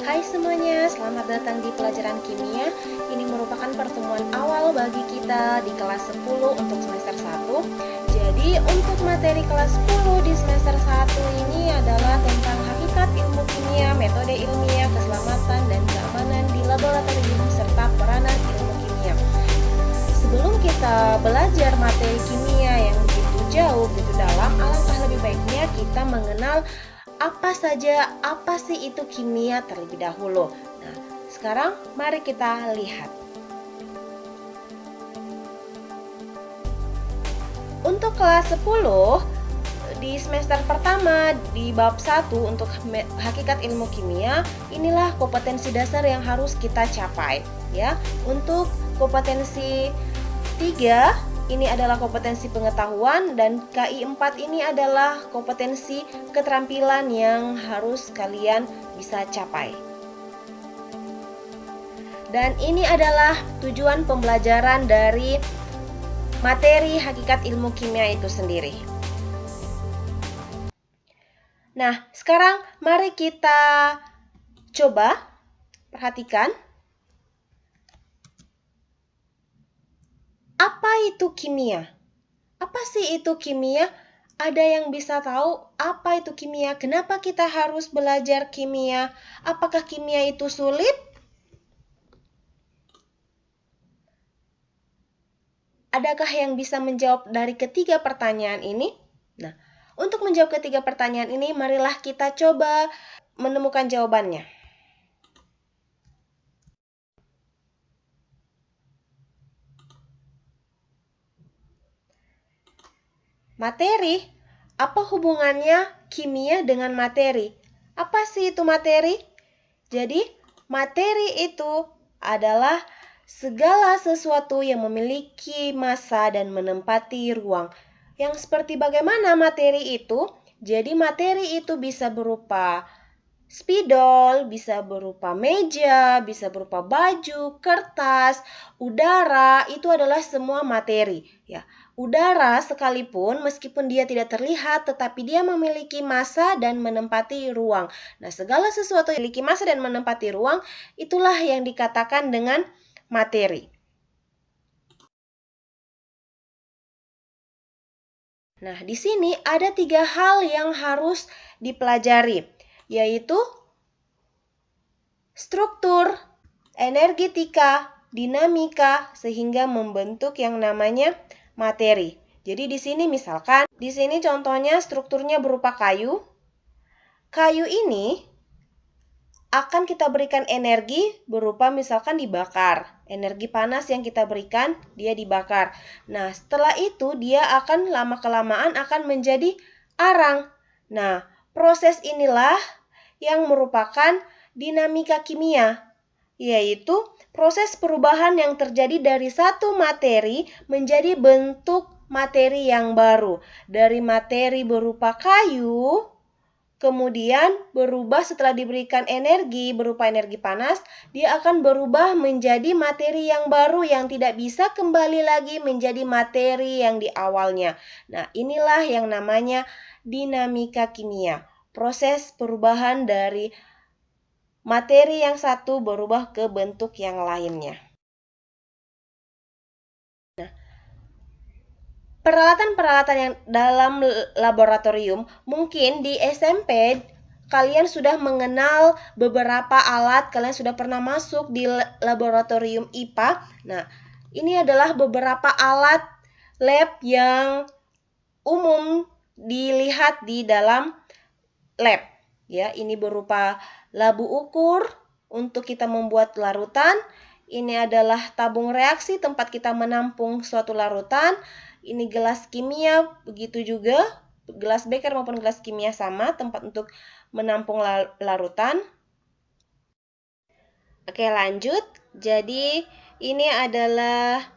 Hai semuanya, selamat datang di pelajaran kimia. Ini merupakan pertemuan awal bagi kita di kelas 10 untuk semester 1. Jadi untuk materi kelas 10 di semester 1 ini adalah tentang hakikat ilmu kimia, metode ilmiah, keselamatan, dan keamanan di laboratorium, serta peranan ilmu kimia. Sebelum kita belajar materi kimia yang begitu jauh, begitu dalam, alangkah lebih baiknya kita mengenal apa sih itu kimia terlebih dahulu. Nah, sekarang mari kita lihat. Untuk kelas 10 di semester pertama di bab 1 untuk hakikat ilmu kimia, inilah kompetensi dasar yang harus kita capai ya. Untuk kompetensi 3 ini adalah kompetensi pengetahuan, dan KI 4 ini adalah kompetensi keterampilan yang harus kalian bisa capai. Dan ini adalah tujuan pembelajaran dari materi hakikat ilmu kimia itu sendiri. Nah, sekarang mari kita coba perhatikan. Apa itu kimia? Apa sih itu kimia? Ada yang bisa tahu apa itu kimia? Kenapa kita harus belajar kimia? Apakah kimia itu sulit? Adakah yang bisa menjawab dari ketiga pertanyaan ini? Nah, untuk menjawab ketiga pertanyaan ini, marilah kita coba menemukan jawabannya. Materi, apa hubungannya kimia dengan materi? Apa sih itu materi? Jadi, materi itu adalah segala sesuatu yang memiliki massa dan menempati ruang. Yang seperti bagaimana materi itu? Jadi, materi itu bisa berupa spidol, bisa berupa meja, bisa berupa baju, kertas, udara, itu adalah semua materi ya. Udara sekalipun meskipun dia tidak terlihat, tetapi dia memiliki massa dan menempati ruang. Nah, segala sesuatu yang memiliki massa dan menempati ruang, itulah yang dikatakan dengan materi. Nah, di sini ada 3 hal yang harus dipelajari, yaitu struktur, energetika, dinamika, sehingga membentuk yang namanya materi. Jadi di sini misalkan, di sini contohnya strukturnya berupa kayu. Kayu ini akan kita berikan energi berupa misalkan dibakar. Energi panas yang kita berikan, dia dibakar. Nah, setelah itu dia akan lama-kelamaan akan menjadi arang. Nah, proses inilah yang merupakan dinamika kimia, yaitu proses perubahan yang terjadi dari satu materi menjadi bentuk materi yang baru. Dari materi berupa kayu, kemudian berubah setelah diberikan energi berupa energi panas, dia akan berubah menjadi materi yang baru yang tidak bisa kembali lagi menjadi materi yang di awalnya. Nah, inilah yang namanya dinamika kimia. Proses perubahan dari materi yang satu berubah ke bentuk yang lainnya. Nah, peralatan-peralatan yang dalam laboratorium, mungkin di SMP kalian sudah mengenal beberapa alat, kalian sudah pernah masuk di laboratorium IPA. Nah, ini adalah beberapa alat lab yang umum dilihat di dalam lab. Ya, ini berupa labu ukur untuk kita membuat larutan. Ini adalah tabung reaksi tempat kita menampung suatu larutan. Ini gelas kimia, begitu juga. Gelas beker maupun gelas kimia sama, tempat untuk menampung larutan. Oke, lanjut. Jadi, ini adalah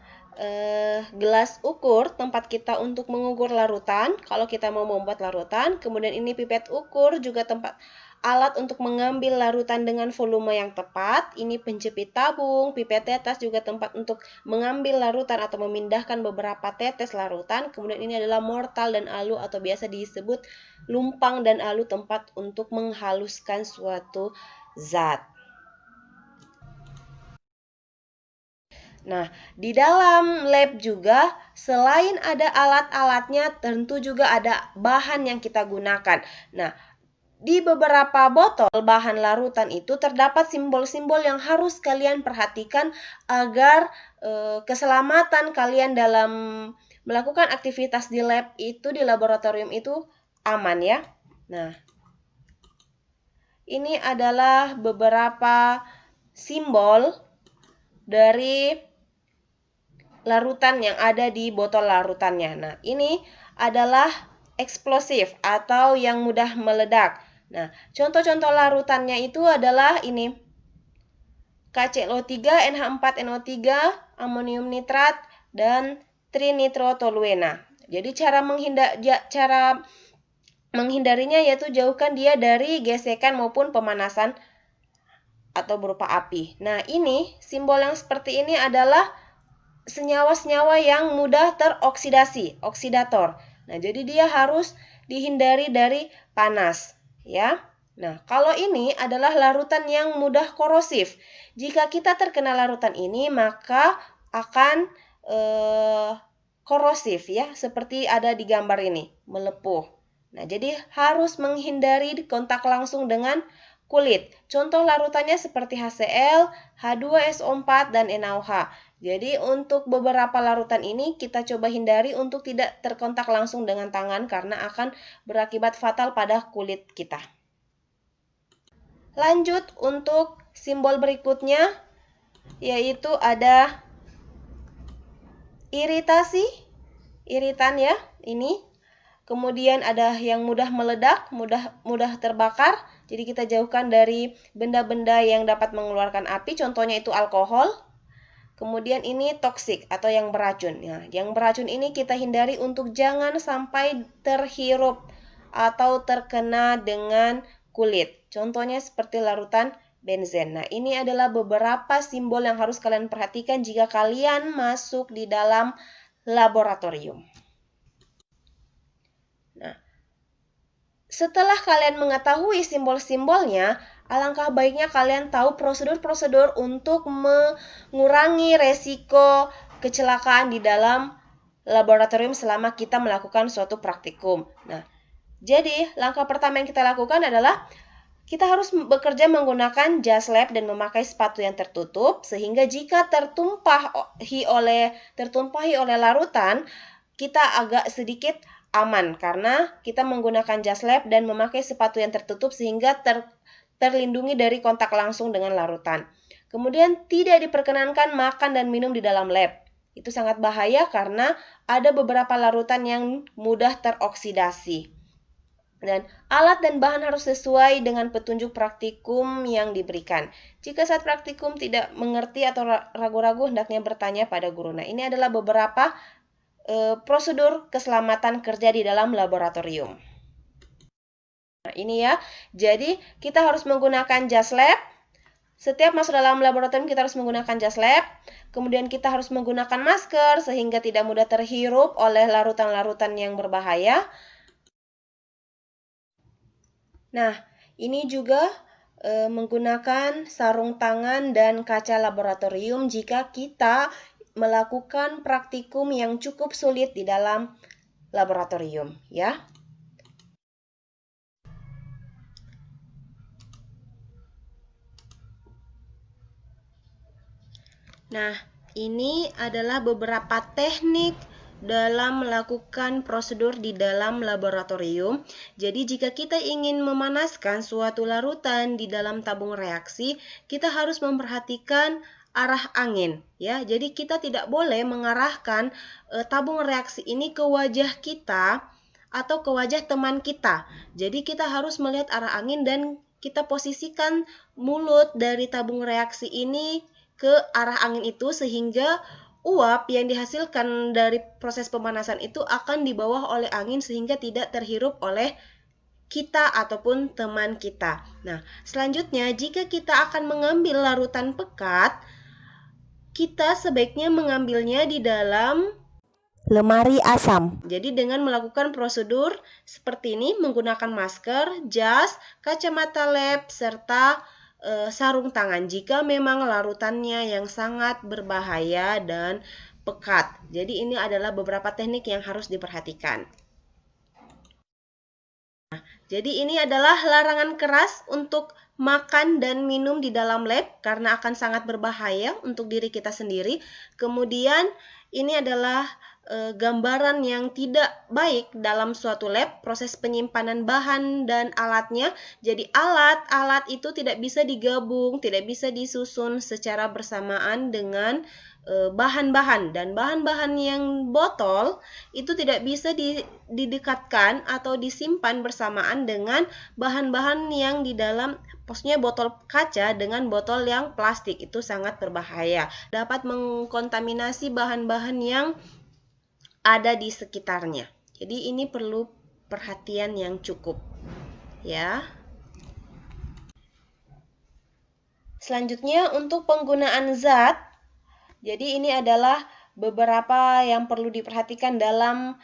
gelas ukur, tempat kita untuk mengukur larutan kalau kita mau membuat larutan. Kemudian ini pipet ukur, juga tempat alat untuk mengambil larutan dengan volume yang tepat. Ini penjepit tabung, pipet tetes, juga tempat untuk mengambil larutan atau memindahkan beberapa tetes larutan. Kemudian ini adalah mortal dan alu atau biasa disebut lumpang dan alu, tempat untuk menghaluskan suatu zat. Nah, di dalam lab juga selain ada alat-alatnya, tentu juga ada bahan yang kita gunakan. Nah, di beberapa botol bahan larutan itu terdapat simbol-simbol yang harus kalian perhatikan agar keselamatan kalian dalam melakukan aktivitas di lab itu, di laboratorium itu aman ya. Nah, ini adalah beberapa simbol dari larutan yang ada di botol larutannya. Nah, ini adalah eksplosif atau yang mudah meledak. Nah, contoh-contoh larutannya itu adalah ini: KClO3, NH4NO3, amonium nitrat, dan trinitrotoluena. Jadi cara menghindarinya yaitu jauhkan dia dari gesekan maupun pemanasan atau berupa api. Nah, ini simbol yang seperti ini adalah senyawa-senyawa yang mudah teroksidasi, oksidator. Nah, jadi dia harus dihindari dari panas, ya. Nah, kalau ini adalah larutan yang mudah korosif. Jika kita terkena larutan ini, maka akan korosif ya, seperti ada di gambar ini, melepuh. Nah, jadi harus menghindari kontak langsung dengan kulit. Contoh larutannya seperti HCl, H2SO4, dan NaOH. Jadi untuk beberapa larutan ini kita coba hindari untuk tidak terkontak langsung dengan tangan karena akan berakibat fatal pada kulit kita. Lanjut untuk simbol berikutnya, yaitu ada iritasi, iritan ya, ini. Kemudian ada yang mudah meledak, mudah terbakar. Jadi kita jauhkan dari benda-benda yang dapat mengeluarkan api, contohnya itu alkohol. Kemudian ini toksik atau yang beracun. Nah, yang beracun ini kita hindari untuk jangan sampai terhirup atau terkena dengan kulit. Contohnya seperti larutan benzen. Nah, ini adalah beberapa simbol yang harus kalian perhatikan jika kalian masuk di dalam laboratorium. Nah, setelah kalian mengetahui simbol-simbolnya, alangkah baiknya kalian tahu prosedur-prosedur untuk mengurangi resiko kecelakaan di dalam laboratorium selama kita melakukan suatu praktikum. Nah, jadi langkah pertama yang kita lakukan adalah kita harus bekerja menggunakan jas lab dan memakai sepatu yang tertutup, sehingga jika tertumpahi oleh larutan, kita agak sedikit aman karena kita menggunakan jas lab dan memakai sepatu yang tertutup sehingga terlindungi dari kontak langsung dengan larutan. Kemudian tidak diperkenankan makan dan minum di dalam lab. Itu sangat bahaya karena ada beberapa larutan yang mudah teroksidasi. Dan alat dan bahan harus sesuai dengan petunjuk praktikum yang diberikan. Jika saat praktikum tidak mengerti atau ragu-ragu, hendaknya bertanya pada guru. Nah, ini adalah beberapa prosedur keselamatan kerja di dalam laboratorium. Nah, ini ya. Jadi, kita harus menggunakan jas lab. Setiap masuk dalam laboratorium kita harus menggunakan jas lab. Kemudian kita harus menggunakan masker sehingga tidak mudah terhirup oleh larutan-larutan yang berbahaya. Nah, ini juga menggunakan sarung tangan dan kaca laboratorium jika kita melakukan praktikum yang cukup sulit di dalam laboratorium, ya. Nah, ini adalah beberapa teknik dalam melakukan prosedur di dalam laboratorium. Jadi jika kita ingin memanaskan suatu larutan di dalam tabung reaksi, kita harus memperhatikan arah angin ya. Jadi kita tidak boleh mengarahkan tabung reaksi ini ke wajah kita atau ke wajah teman kita. Jadi kita harus melihat arah angin dan kita posisikan mulut dari tabung reaksi ini ke arah angin itu sehingga uap yang dihasilkan dari proses pemanasan itu akan dibawa oleh angin sehingga tidak terhirup oleh kita ataupun teman kita. Nah, selanjutnya jika kita akan mengambil larutan pekat, kita sebaiknya mengambilnya di dalam lemari asam. Jadi dengan melakukan prosedur seperti ini menggunakan masker, jas, kacamata lab, serta sarung tangan jika memang larutannya yang sangat berbahaya dan pekat. Jadi ini adalah beberapa teknik yang harus diperhatikan. Jadi ini adalah larangan keras untuk makan dan minum di dalam lab karena akan sangat berbahaya untuk diri kita sendiri. Kemudian ini adalah gambaran yang tidak baik dalam suatu lab, proses penyimpanan bahan dan alatnya. Jadi alat-alat itu tidak bisa digabung, tidak bisa disusun secara bersamaan dengan bahan-bahan, dan bahan-bahan yang botol itu tidak bisa didekatkan atau disimpan bersamaan dengan bahan-bahan yang di dalam, maksudnya botol kaca dengan botol yang plastik. Itu sangat berbahaya, dapat mengkontaminasi bahan-bahan yang ada di sekitarnya. Jadi ini perlu perhatian yang cukup ya. Selanjutnya untuk penggunaan zat. Jadi ini adalah beberapa yang perlu diperhatikan dalam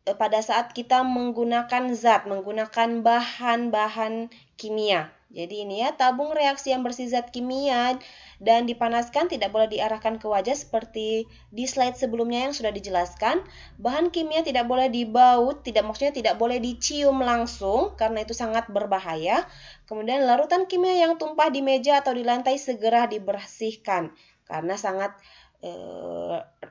pada saat kita menggunakan zat, menggunakan bahan-bahan kimia. Jadi ini ya, tabung reaksi yang bersih zat kimia dan dipanaskan tidak boleh diarahkan ke wajah seperti di slide sebelumnya yang sudah dijelaskan. Bahan kimia tidak boleh dibaut, maksudnya tidak boleh dicium langsung karena itu sangat berbahaya. Kemudian larutan kimia yang tumpah di meja atau di lantai segera dibersihkan karena sangat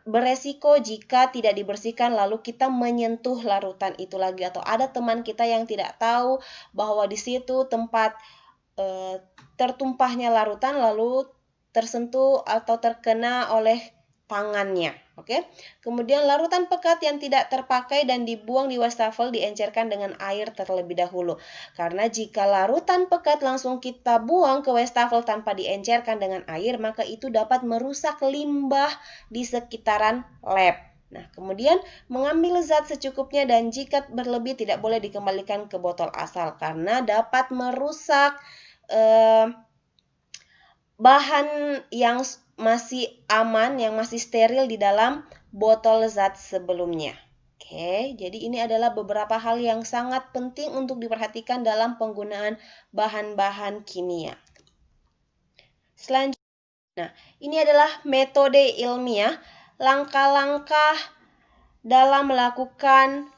beresiko jika tidak dibersihkan lalu kita menyentuh larutan itu lagi, atau ada teman kita yang tidak tahu bahwa di situ tempat tertumpahnya larutan lalu tersentuh atau terkena oleh tangannya. Oke. Kemudian larutan pekat yang tidak terpakai dan dibuang di wastafel diencerkan dengan air terlebih dahulu. Karena jika larutan pekat langsung kita buang ke wastafel tanpa diencerkan dengan air, maka itu dapat merusak limbah di sekitaran lab. Nah, kemudian mengambil zat secukupnya dan jika berlebih tidak boleh dikembalikan ke botol asal karena dapat merusak bahan yang masih aman, yang masih steril di dalam botol zat sebelumnya. Oke, jadi ini adalah beberapa hal yang sangat penting untuk diperhatikan dalam penggunaan bahan-bahan kimia. Selanjutnya, nah, ini adalah metode ilmiah, langkah-langkah dalam melakukan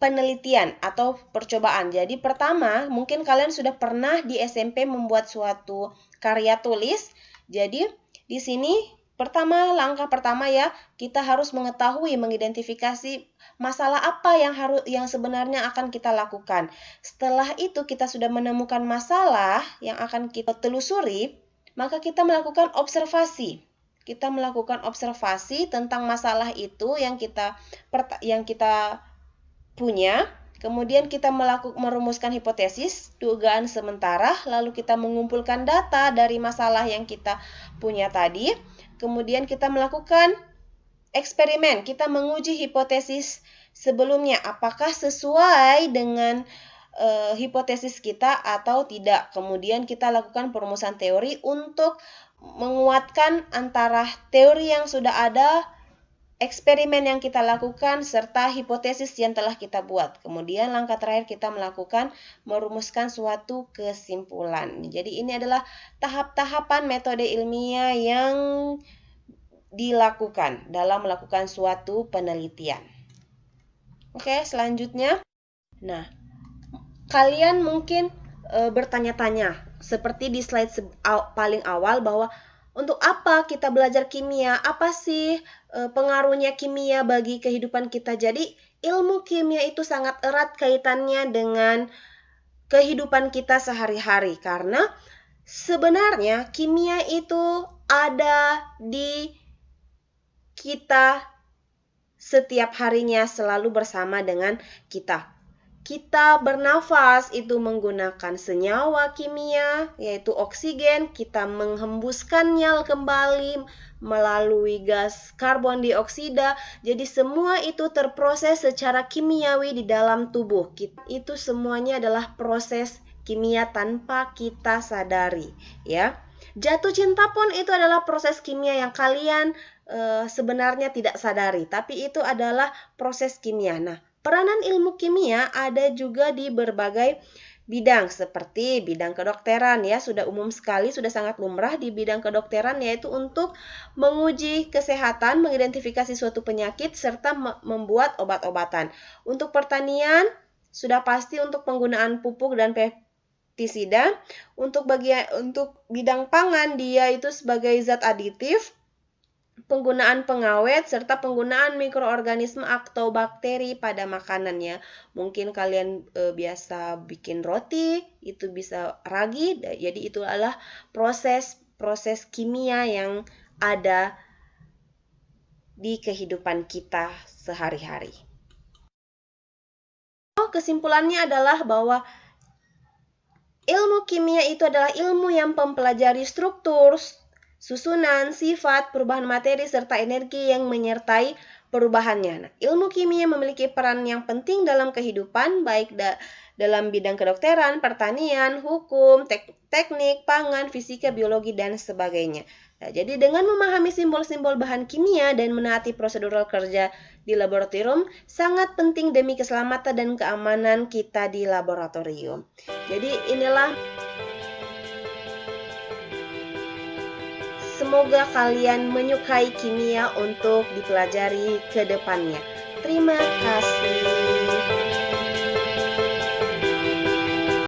penelitian atau percobaan. Jadi pertama, mungkin kalian sudah pernah di SMP membuat suatu karya tulis. Jadi di sini langkah pertama ya, kita harus mengetahui, mengidentifikasi masalah apa yang sebenarnya akan kita lakukan. Setelah itu kita sudah menemukan masalah yang akan kita telusuri, maka kita melakukan observasi. Kita melakukan observasi tentang masalah itu yang kita punya, kemudian kita merumuskan hipotesis, dugaan sementara, lalu kita mengumpulkan data dari masalah yang kita punya tadi, kemudian kita melakukan eksperimen, kita menguji hipotesis sebelumnya, apakah sesuai dengan hipotesis kita atau tidak. Kemudian kita lakukan perumusan teori untuk menguatkan antara teori yang sudah ada, eksperimen yang kita lakukan, serta hipotesis yang telah kita buat. Kemudian langkah terakhir kita merumuskan suatu kesimpulan. Jadi ini adalah tahap-tahapan metode ilmiah yang dilakukan dalam melakukan suatu penelitian. Oke, selanjutnya. Nah, kalian mungkin bertanya-tanya, seperti di slide paling awal, bahwa untuk apa kita belajar kimia? Apa sih pengaruhnya kimia bagi kehidupan kita? Jadi ilmu kimia itu sangat erat kaitannya dengan kehidupan kita sehari-hari. Karena sebenarnya kimia itu ada di kita setiap harinya, selalu bersama dengan kita. Kita bernafas itu menggunakan senyawa kimia, yaitu oksigen. Kita menghembuskannya kembali melalui gas karbon dioksida. Jadi semua itu terproses secara kimiawi di dalam tubuh. Itu semuanya adalah proses kimia tanpa kita sadari, ya. Jatuh cinta pun itu adalah proses kimia yang kalian sebenarnya tidak sadari, tapi itu adalah proses kimia. Nah, peranan ilmu kimia ada juga di berbagai bidang seperti bidang kedokteran ya, sudah umum sekali, sudah sangat lumrah di bidang kedokteran, yaitu untuk menguji kesehatan, mengidentifikasi suatu penyakit serta membuat obat-obatan. Untuk pertanian sudah pasti untuk penggunaan pupuk dan pestisida. Untuk bidang pangan dia itu sebagai zat aditif, penggunaan pengawet, serta penggunaan mikroorganisme atau bakteri pada makanannya. Mungkin kalian biasa bikin roti, itu bisa ragi, jadi itu adalah proses kimia yang ada di kehidupan kita sehari-hari. Kesimpulannya adalah bahwa ilmu kimia itu adalah ilmu yang mempelajari struktur, susunan, sifat, perubahan materi, serta energi yang menyertai perubahannya. Nah, ilmu kimia memiliki peran yang penting dalam kehidupan, baik dalam bidang kedokteran, pertanian, hukum, teknik, pangan, fisika, biologi, dan sebagainya. Nah, jadi dengan memahami simbol-simbol bahan kimia dan menaati prosedural kerja di laboratorium, sangat penting demi keselamatan dan keamanan kita di laboratorium. Jadi inilah. Semoga kalian menyukai kimia untuk dipelajari ke depannya. Terima kasih.